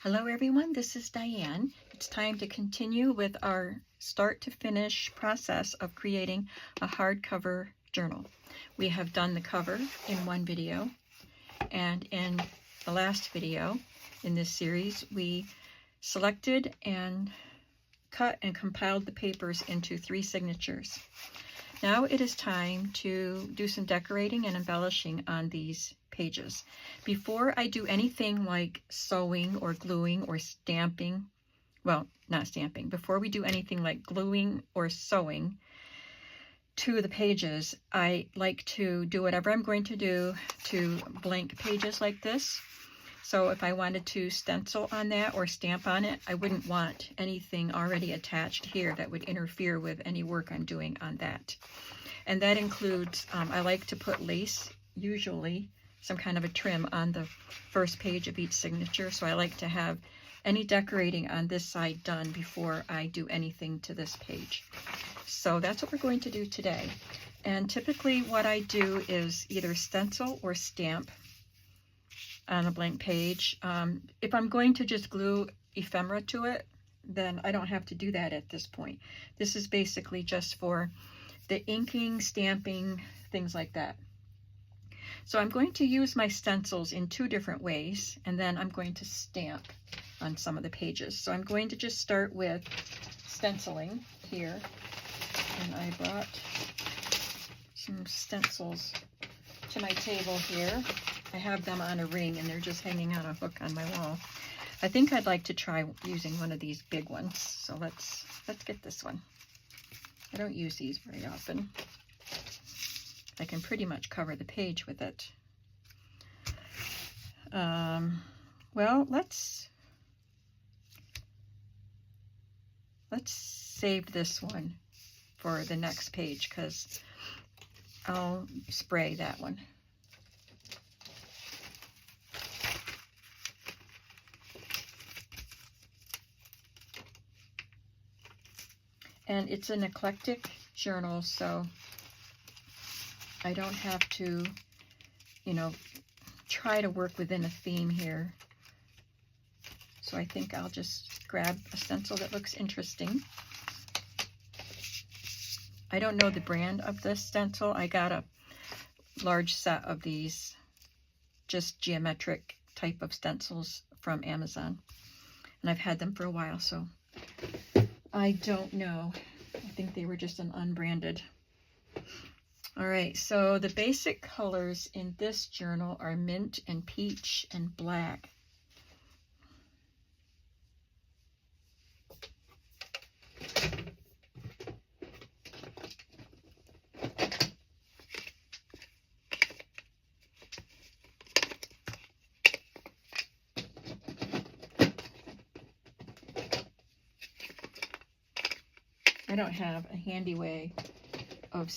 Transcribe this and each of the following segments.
Hello everyone, this is Diane. It's time to continue with our start to finish process of creating a hardcover journal. We have done the cover in one video, and in the last video in this series we selected and cut and compiled the papers into 3 signatures. Now it is time to do some decorating and embellishing on these pages. Before I do anything like sewing or gluing or stamping, well, not stamping, before we do anything like gluing or sewing to the pages, I like to do whatever I'm going to do to blank pages like this. So if I wanted to stencil on that or stamp on it, I wouldn't want anything already attached here that would interfere with any work I'm doing on that. And that includes, I like to put lace, usually some kind of a trim on the first page of each signature. So I like to have any decorating on this side done before I do anything to this page. So that's what we're going to do today. And typically what I do is either stencil or stamp on a blank page. If I'm going to just glue ephemera to it, then I don't have to do that at this point. This is basically just for the inking, stamping, things like that. So I'm going to use my stencils in 2 different ways, and then I'm going to stamp on some of the pages. So I'm going to just start with stenciling here, and I brought some stencils to my table here. I have them on a ring and they're just hanging on a hook on my wall. I think I'd like to try using one of these big ones. So let's get this one. I don't use these very often. I can pretty much cover the page with it. Well, let's save this one for the next page because I'll spray that one. And it's an eclectic journal, so I don't have to, try to work within a theme here. So I think I'll just grab a stencil that looks interesting. I don't know the brand of this stencil. I got a large set of these just geometric type of stencils from Amazon. And I've had them for a while, so I don't know. I think they were just an unbranded. All right, so the basic colors in this journal are mint and peach and black. I don't have a handy way of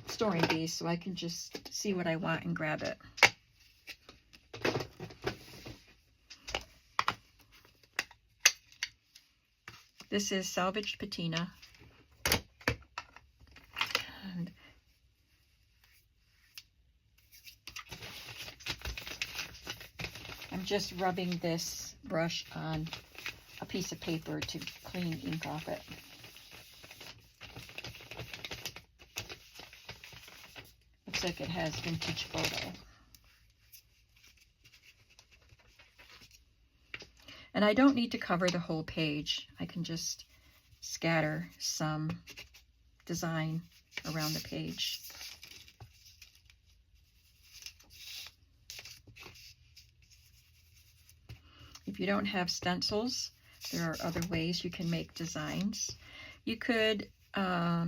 storing these, so I can just see what I want and grab it. This is salvaged patina. And I'm just rubbing this brush on a piece of paper to clean ink off it. Looks like it has vintage photo. And I don't need to cover the whole page. I can just scatter some design around the page. If you don't have stencils, there are other ways you can make designs. You could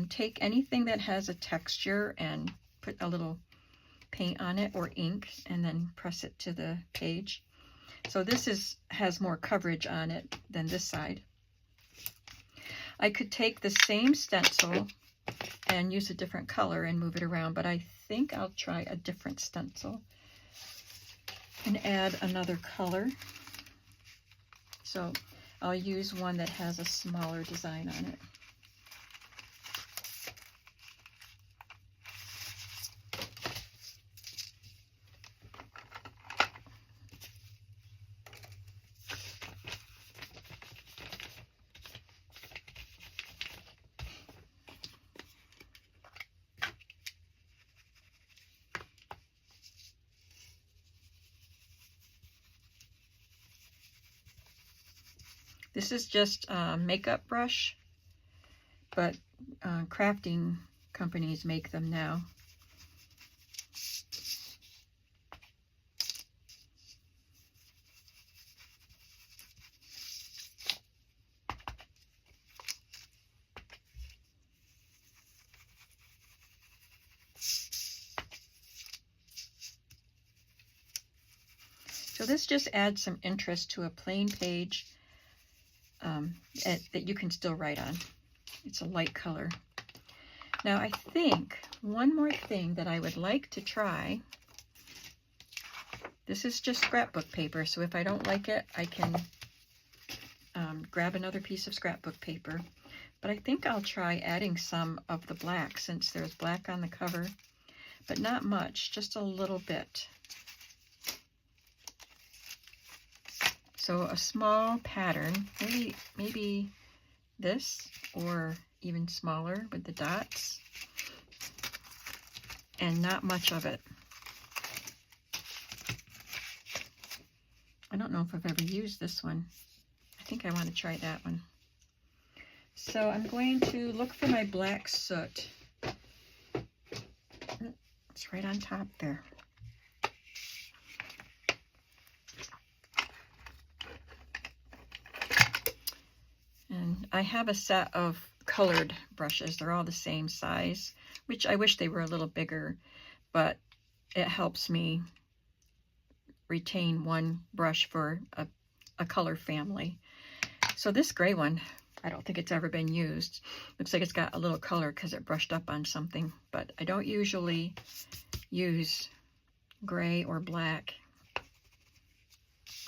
take anything that has a texture and put a little paint on it or ink and then press it to the page. So this has more coverage on it than this side. I could take the same stencil and use a different color and move it around, but I think I'll try a different stencil and add another color. So I'll use one that has a smaller design on it. This is just a makeup brush, but crafting companies make them now. So this just adds some interest to a plain page that you can still write on. It's a light color. Now I think one more thing that I would like to try, this is just scrapbook paper, so if I don't like it, I can grab another piece of scrapbook paper. But I think I'll try adding some of the black, since there's black on the cover, but not much, just a little bit. So a small pattern, maybe this, or even smaller with the dots, and not much of it. I don't know if I've ever used this one. I think I want to try that one. So I'm going to look for my black soot. It's right on top there. And I have a set of colored brushes. They're all the same size, which I wish they were a little bigger, but it helps me retain one brush for a color family. So this gray one, I don't think it's ever been used. Looks like it's got a little color because it brushed up on something, but I don't usually use gray or black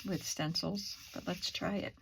with stencils, but let's try it.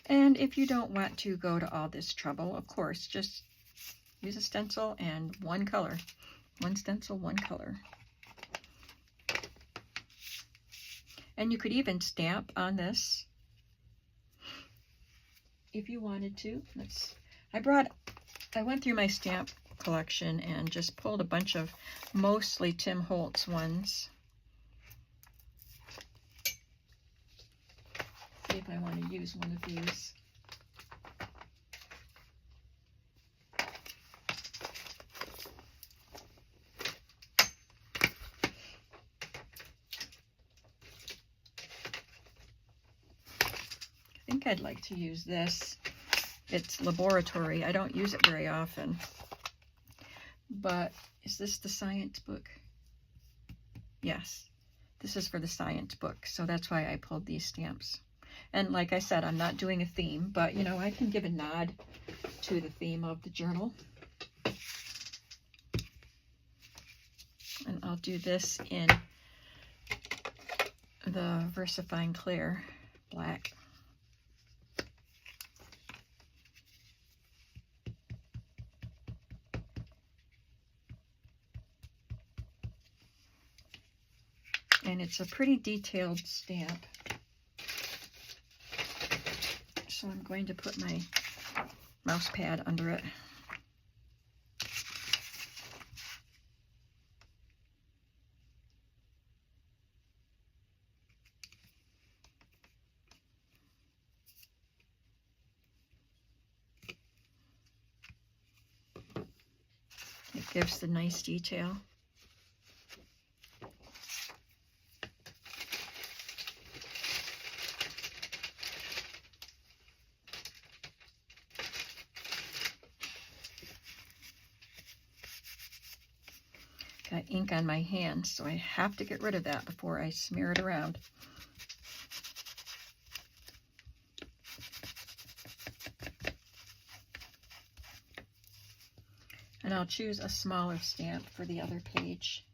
And if you don't want to go to all this trouble, of course, just use a stencil and one color. One stencil, one color. And you could even stamp on this if you wanted to. I went through my stamp collection and just pulled a bunch of mostly Tim Holtz ones. See if I want to use one of these. I think I'd like to use this. It's Laboratory. I don't use it very often. But is this the science book? Yes. This is for the science book, so that's why I pulled these stamps. And like I said, I'm not doing a theme, but you know, I can give a nod to the theme of the journal. And I'll do this in the VersaFine Clear black. And it's a pretty detailed stamp. So I'm going to put my mouse pad under it. It gives the nice detail. Got ink on my hands, so I have to get rid of that before I smear it around. And I'll choose a smaller stamp for the other page.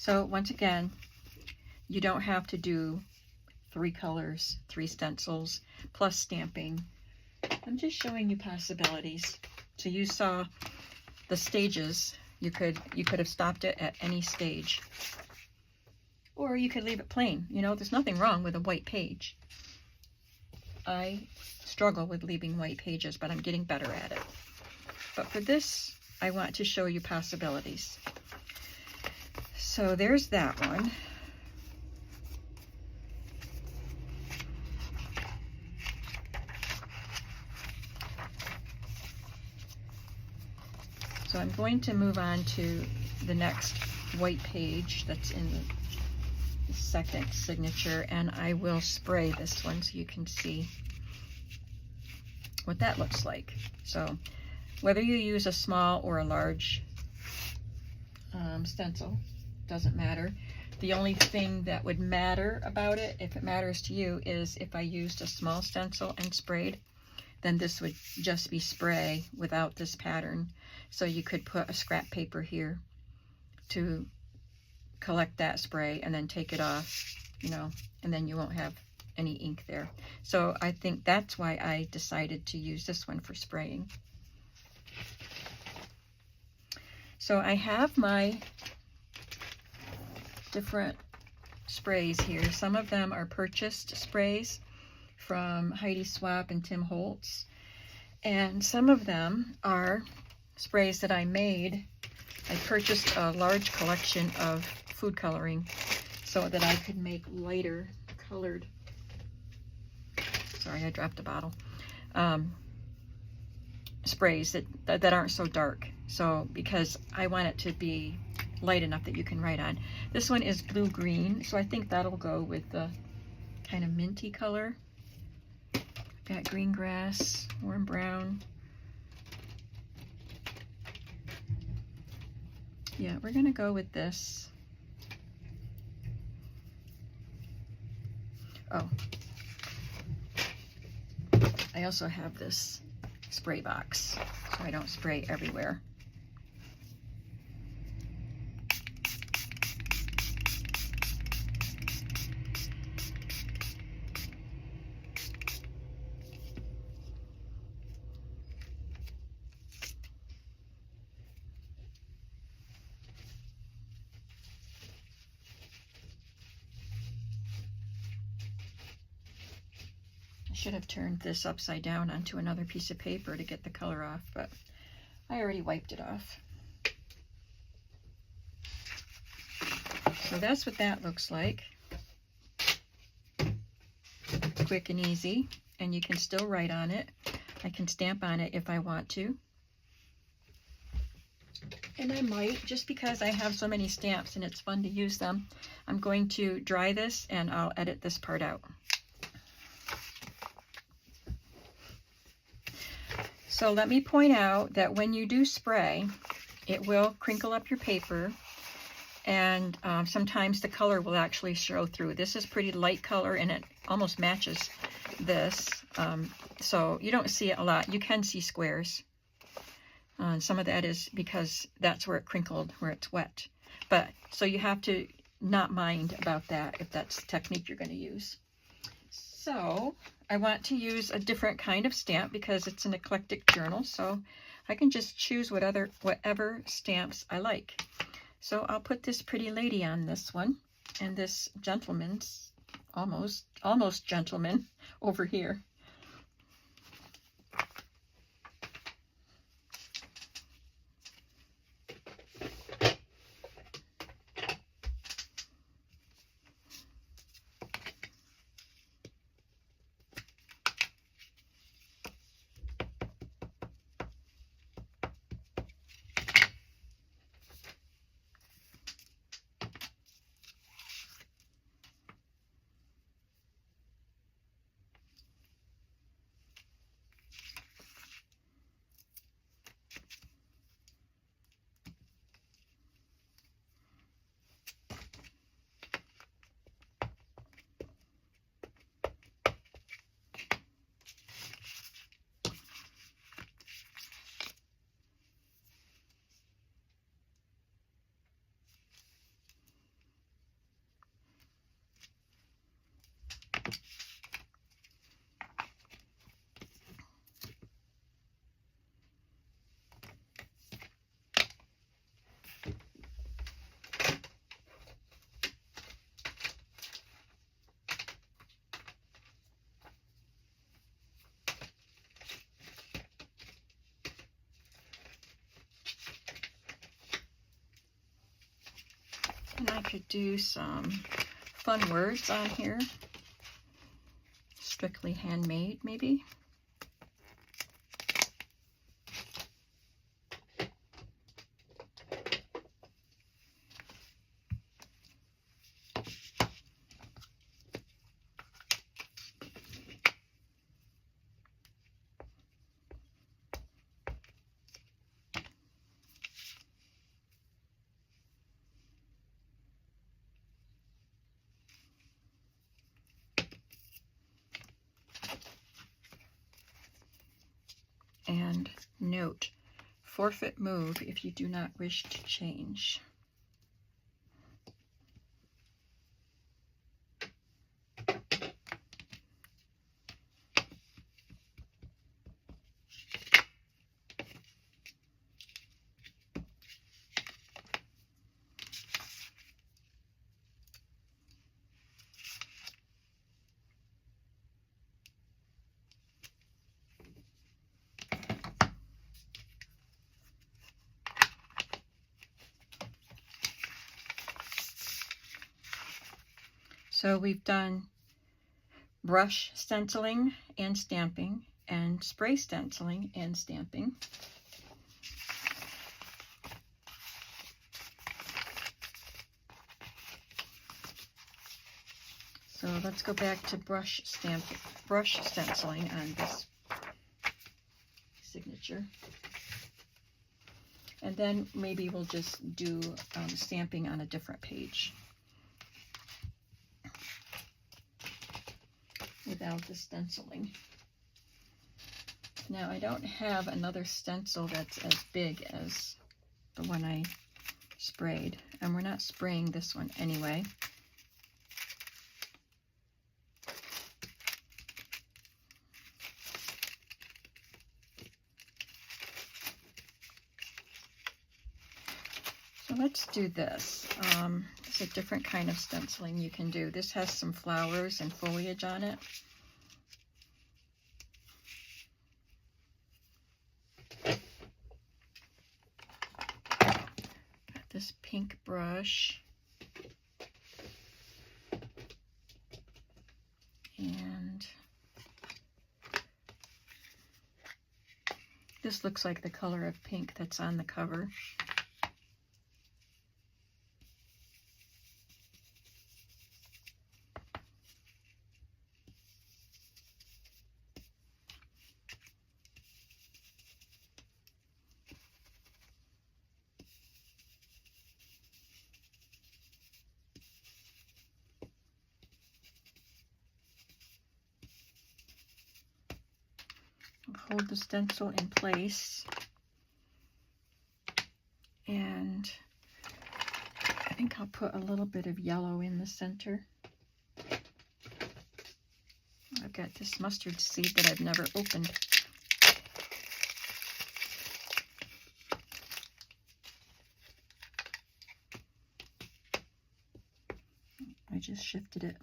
So once again, you don't have to do 3 colors, 3 stencils, plus stamping. I'm just showing you possibilities. So you saw the stages. You could have stopped it at any stage. Or you could leave it plain. You know, there's nothing wrong with a white page. I struggle with leaving white pages, but I'm getting better at it. But for this, I want to show you possibilities. So there's that one. So I'm going to move on to the next white page that's in the second signature, and I will spray this one so you can see what that looks like. So whether you use a small or a large stencil, doesn't matter. The only thing that would matter about it, if it matters to you, is if I used a small stencil and sprayed, then this would just be spray without this pattern. So you could put a scrap paper here to collect that spray and then take it off, you know, and then you won't have any ink there. So I think that's why I decided to use this one for spraying. So I have my different sprays here. Some of them are purchased sprays from Heidi Swapp and Tim Holtz, and some of them are sprays that I made. I purchased a large collection of food coloring so that I could make lighter colored, sorry, I dropped a bottle, sprays that aren't so dark. So because I want it to be light enough that you can write on. This one is blue-green, so I think that'll go with the kind of minty color. Got green grass, warm brown. Yeah, we're gonna go with this. Oh, I also have this spray box, so I don't spray everywhere. Should have turned this upside down onto another piece of paper to get the color off, but I already wiped it off. So that's what that looks like. Quick and easy, and you can still write on it. I can stamp on it if I want to. And I might, just because I have so many stamps and it's fun to use them, I'm going to dry this and I'll edit this part out. So let me point out that when you do spray, it will crinkle up your paper, and sometimes the color will actually show through. This is pretty light color and it almost matches this, so you don't see it a lot. You can see squares. Some of that is because that's where it crinkled, where it's wet. But so you have to not mind about that if that's the technique you're going to use. So I want to use a different kind of stamp because it's an eclectic journal, so I can just choose whatever stamps I like. So I'll put this pretty lady on this one, and this gentleman's, almost gentleman, over here. could do some fun words on here. Strictly handmade, maybe. And note, forfeit move if you do not wish to change. So we've done brush stenciling and stamping, and spray stenciling and stamping. So let's go back to brush stenciling on this signature. And then maybe we'll just do stamping on a different page without the stenciling. Now I don't have another stencil that's as big as the one I sprayed, and we're not spraying this one anyway. So let's do this. It's a different kind of stenciling you can do. This has some flowers and foliage on it. Got this pink brush. And this looks like the color of pink that's on the cover. Hold the stencil in place, and I think I'll put a little bit of yellow in the center. I've got this mustard seed that I've never opened. I just shifted it.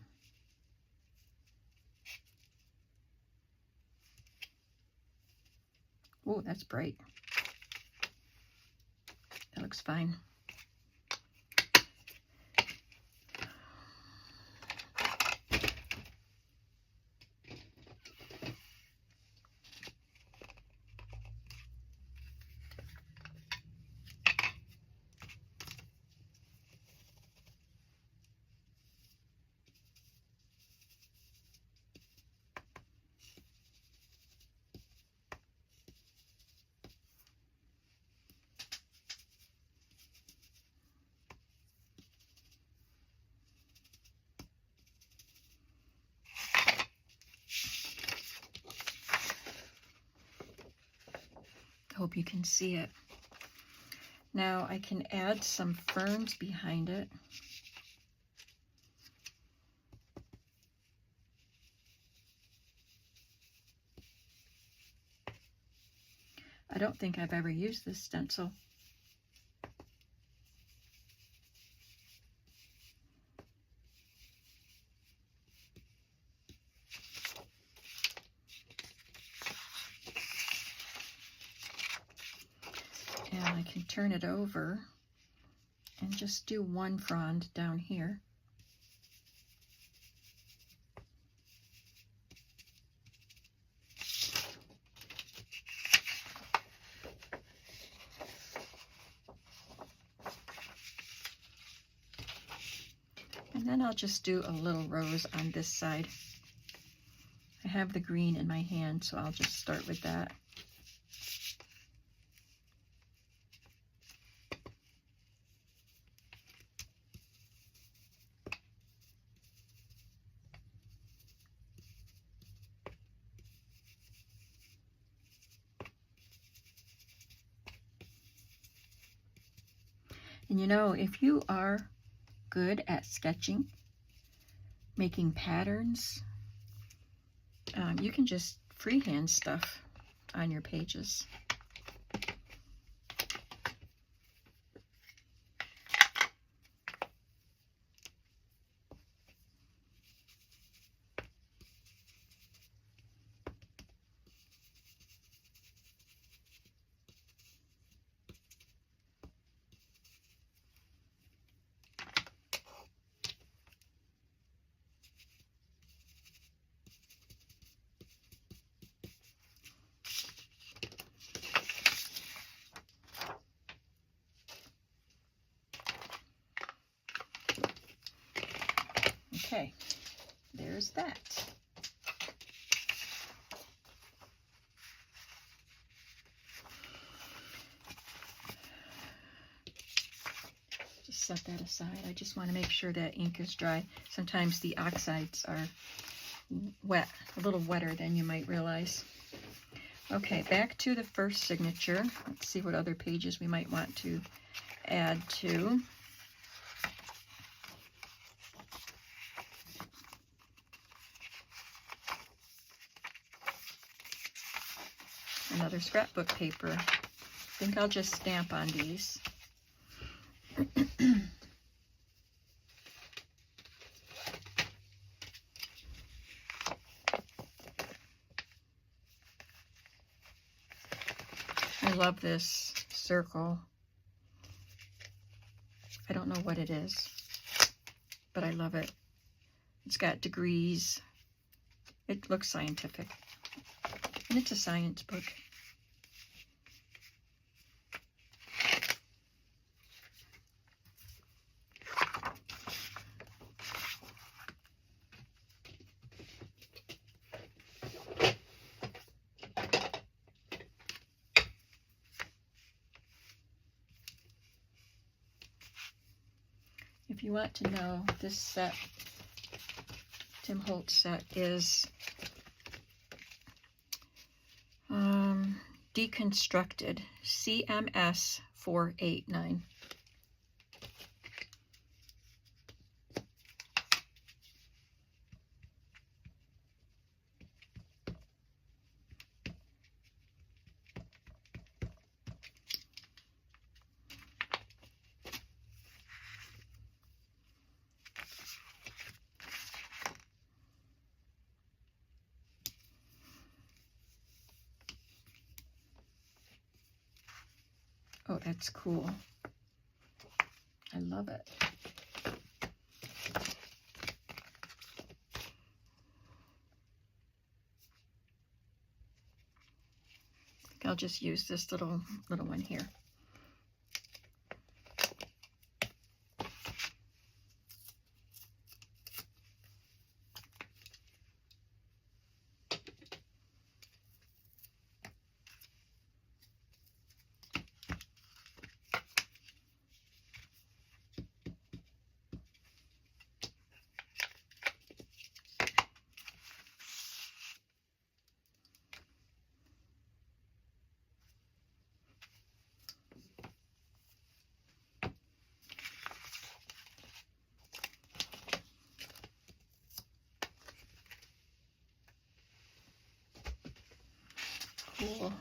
Oh, that's bright. That looks fine. Hope you can see it. Now I can add some ferns behind it. I don't think I've ever used this stencil. And I can turn it over and just do one frond down here. And then I'll just do a little rose on this side. I have the green in my hand, so I'll just start with that. And you know, if you are good at sketching, making patterns, you can just freehand stuff on your pages. Okay, there's that. Just set that aside. I just want to make sure that ink is dry. Sometimes the oxides are wet, a little wetter than you might realize. Okay, back to the first signature. Let's see what other pages we might want to add to. Another scrapbook paper. I think I'll just stamp on these. I love this circle. I don't know what it is, but I love it. It's got degrees. It looks scientific. And it's a science book. If you want to know, this set, Tim Holtz set, is Deconstructed, CMS 489. Oh, that's cool. I love it. I'll just use this little one here. Cool.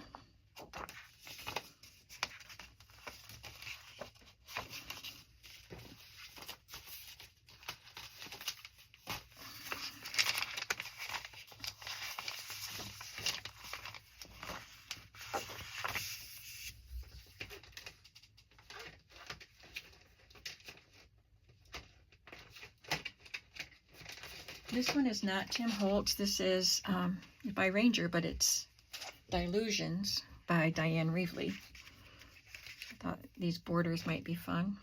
This one is not Tim Holtz. This is by Ranger, but it's Dilutions by Diane Reevely. I thought these borders might be fun.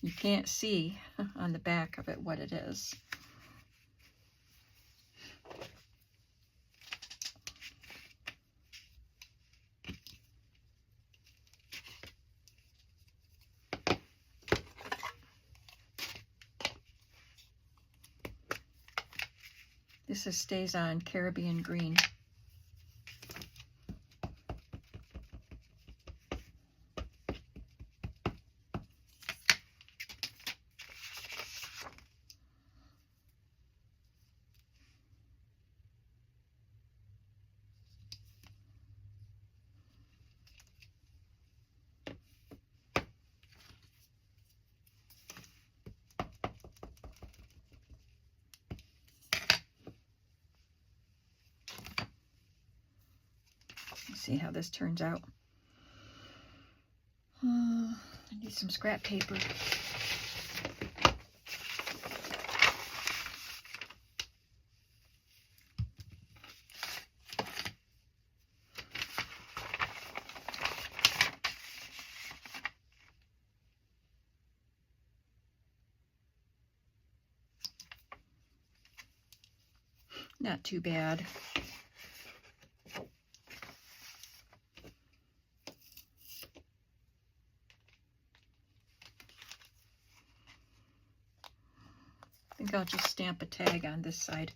You can't see on the back of it what it is. This is Stays On Caribbean Green. See how this turns out. I need some scrap paper. Not too bad. I think I'll just stamp a tag on this side.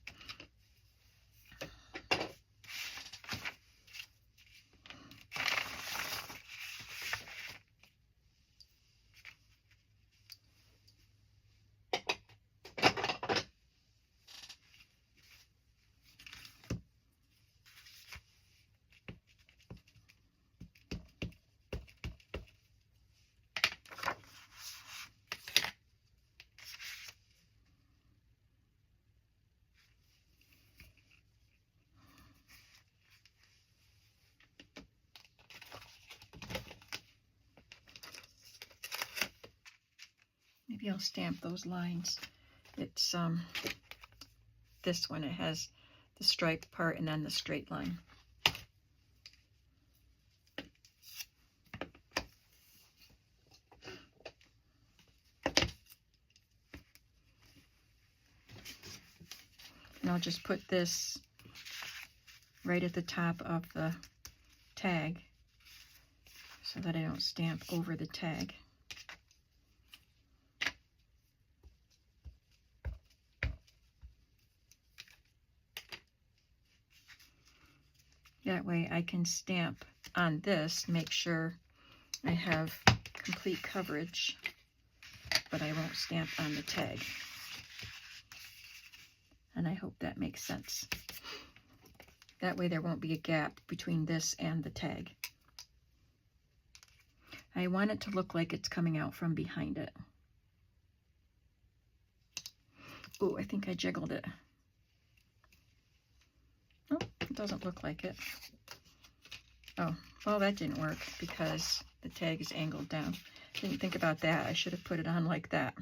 Maybe I'll stamp those lines. It's this one. It has the striped part and then the straight line. And I'll just put this right at the top of the tag so that I don't stamp over the tag. That way I can stamp on this, make sure I have complete coverage, but I won't stamp on the tag. And I hope that makes sense. That way there won't be a gap between this and the tag. I want it to look like it's coming out from behind it. Oh, I think I jiggled it. Oh, it doesn't look like it. Oh, well, that didn't work because the tag is angled down. Didn't think about that. I should have put it on like that.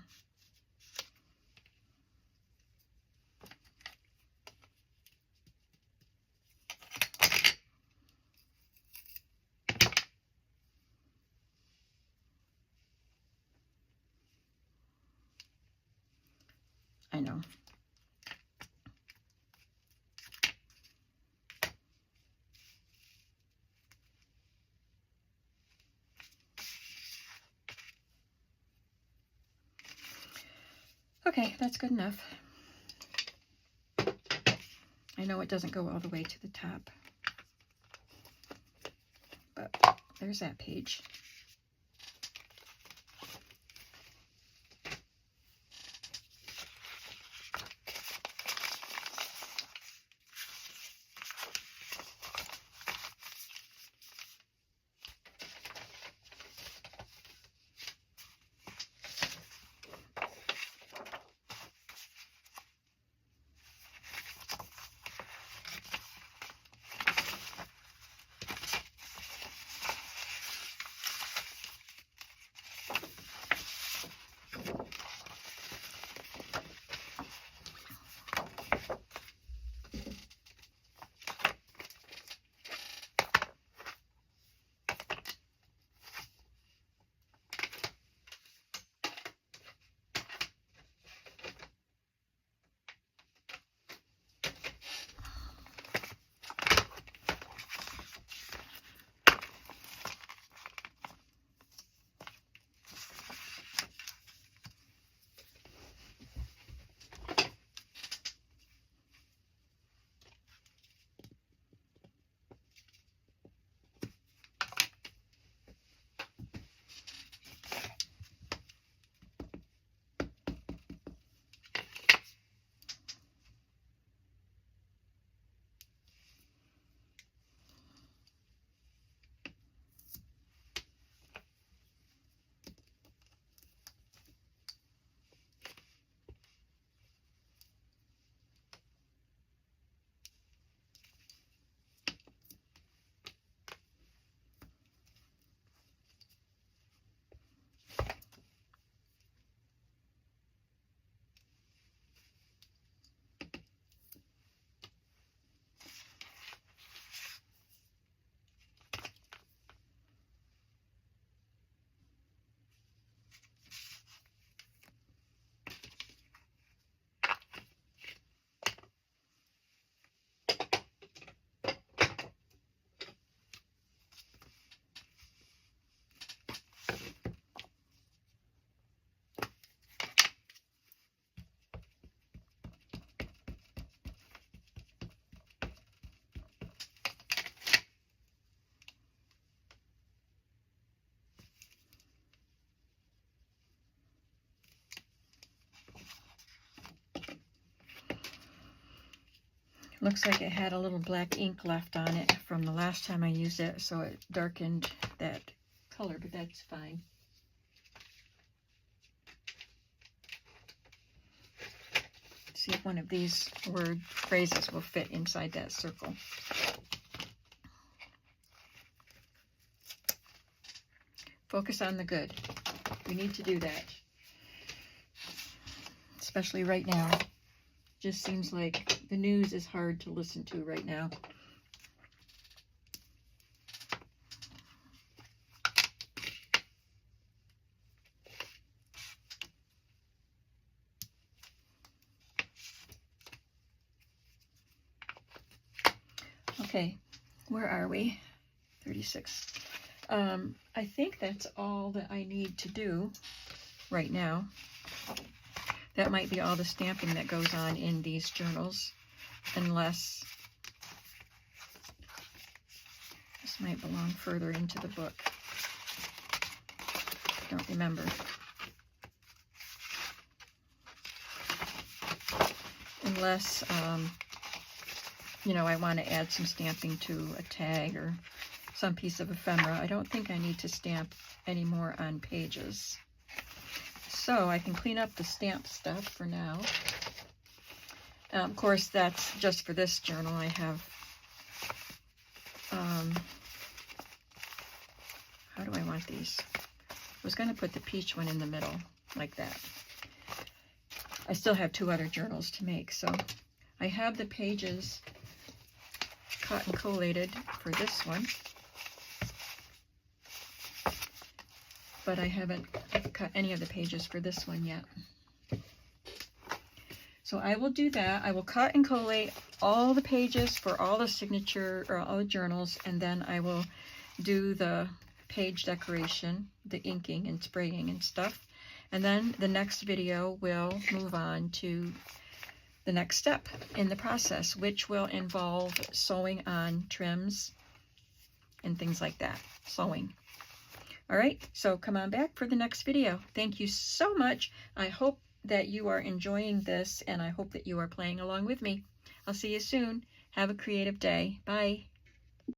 I know. Okay, that's good enough. I know it doesn't go all the way to the top, but there's that page. Looks like it had a little black ink left on it from the last time I used it, so it darkened that color, but that's fine. See if one of these word phrases will fit inside that circle. Focus on the good. We need to do that. Especially right now. Just seems like the news is hard to listen to right now. Okay, where are we? 36. I think that's all that I need to do right now. That might be all the stamping that goes on in these journals, unless this might belong further into the book. I don't remember. Unless, you know, I want to add some stamping to a tag or some piece of ephemera. I don't think I need to stamp any more on pages. So I can clean up the stamp stuff for now. Of course, that's just for this journal. I have, how do I want these? I was going to put the peach one in the middle, like that. I still have 2 other journals to make, so I have the pages cut and collated for this one. But I haven't cut any of the pages for this one yet. So I will do that. I will cut and collate all the pages for all the signature or all the journals, and then I will do the page decoration, the inking and spraying and stuff. And then the next video will move on to the next step in the process, which will involve sewing on trims and things like that. Sewing. All right, so come on back for the next video. Thank you so much. I hope that you are enjoying this, and I hope that you are playing along with me. I'll see you soon. Have a creative day. Bye.